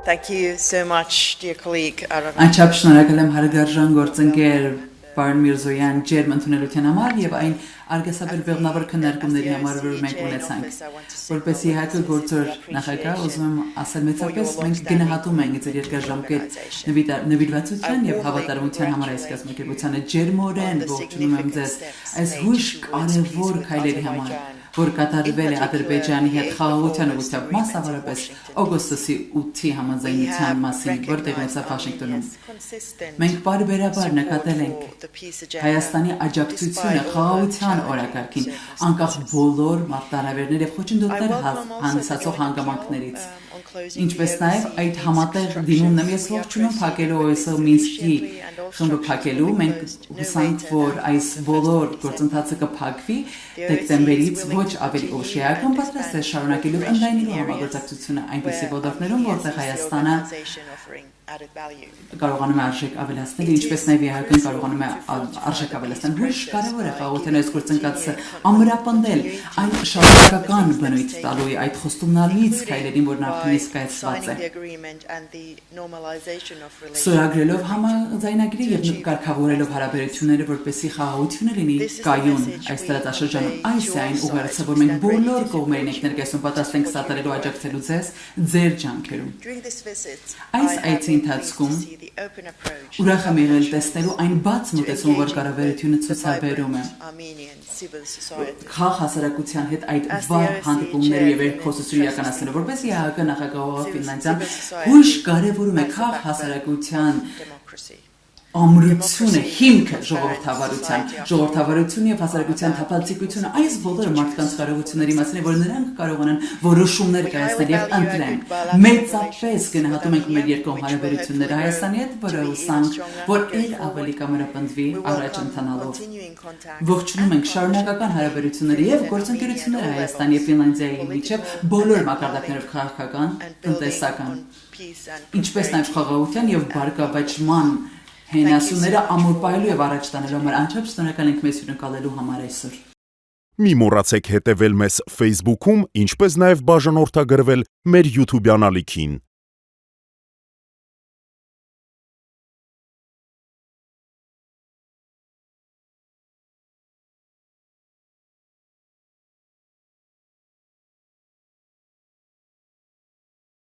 Thank you so much, dear colleague. Անչափ շնորհակալ եմ հարգարժան գործընկեր Պարոն Միրզոյան ջերմ ընդունելության համար եւ այն արգասաբեր բեղնավոր քննարկումների համար, որ մենք ունեցանք։ Որպես իհարկե գործոր նախագահ ուզում եմ ասել մեծապես մենք գնահատում ենք ձեր երկարաժամկետ նվիրվածության եւ հավատարմության համար այս կազմակերպությանը ջերմորեն ողջունում եմ ձեզ այս հույժ կարևոր քայլերի համար, որ կատարվել է Ադրբեջանի հետ խաղաղության ուղղությամբ մասնավորապես օգոստոսի 8-ի համաձայնության մասին, որտեղ ունեցավ Վաշինգտոնում։ Մենք բարբերաբար նկատել ենք Հայաստանի աջակցությունը խաղաղության օրակարգին, անկախ բոլոր մարտահրավերներ եւ խոչընդոտներ հանդիսացող հանգամանքներից։ Ինչպես նաև այդ համատեղ դիմումն եմ ես ողջունում փակելու ՕՍՀ Մինսկի խմբը փակելու, մենք հուսանք, որ այս բոլոր գործընթացը կփակվի դեկտեմբերից ոչ ավելի ուշ Իրական պատրաստ է շարունակելու ընդլայնելու համագործակցությունը այնպիսի ոլորտներում, որտեղ Հայաստանը կարողանում է արժեք ավելացնել, ինչպես նաև Իրական կարողանում է արժեք ավելացնել։ Հույժ կարևոր է խաղաղության այս գործընթացը ամրապնդել այն շարունակական բնույթ տալու է այդ խոստումնալից քայլերին, որն արդեն իսկ կայացված է։ Ստորագրելով համաձայնագրի եւ կարգավորելով հարաբերությունները, որպեսզի խաղաղությունը լինի կայուն այս տարածաշրջանում, այս է այն ուղերձը, որ մենք բոլոր կողմերին ենք ներկայացնում պատրաստ ենք սատարելու աջակցելու ձեր ջանքերում։ Այս այցի ընթացքում ուրախ եմ եղել տեսնելու այն բաց մոտեցումը, որ կառավարությունը ցուցաբերում է խաղ հասարակության հետ այդ վառ հանդիպումները եւ երկխոսություն իրականացնելու, որպես ԵԱՀԿ նախագահ Ֆինլանդիան հույժ կարևորում է խաղ հասարակության ամրությունը, հիմքը ժողովրդավարություն եւ հասարակության թափանցիկությունը, այս բոլորը մարդկանց կարողությունների մասին է, որ նրանք կարողանան որոշումներ կայացնել եւ ընտրեն։ Մեծապես գնահատում ենք մեր երկկողմ հարաբերությունները Հայաստանի հետ, որը հուսանք, որ ել ավելի կամրապնդվի առաջ ընթանալով։ Ողջունում ենք շարունակական հարաբերությունները եւ գործընկերությունները Հայաստանի եւ Ֆինլանդիայի միջեւ բոլոր մակարդակներով քաղաքական, տնտեսական, ինչպես նաեւ խաղաղության եւ բարգավաճման հենասյուները ամուր պահելու եւ առաջ տանելու համար անչափ շնորհակալ ենք մեզ հյուրընկալելու համար այսօր։ Մի մոռացեք հետևել մեզ Facebook-ում, ինչպես նաև բաժանորդագրվել մեր YouTube-յան ալիքին։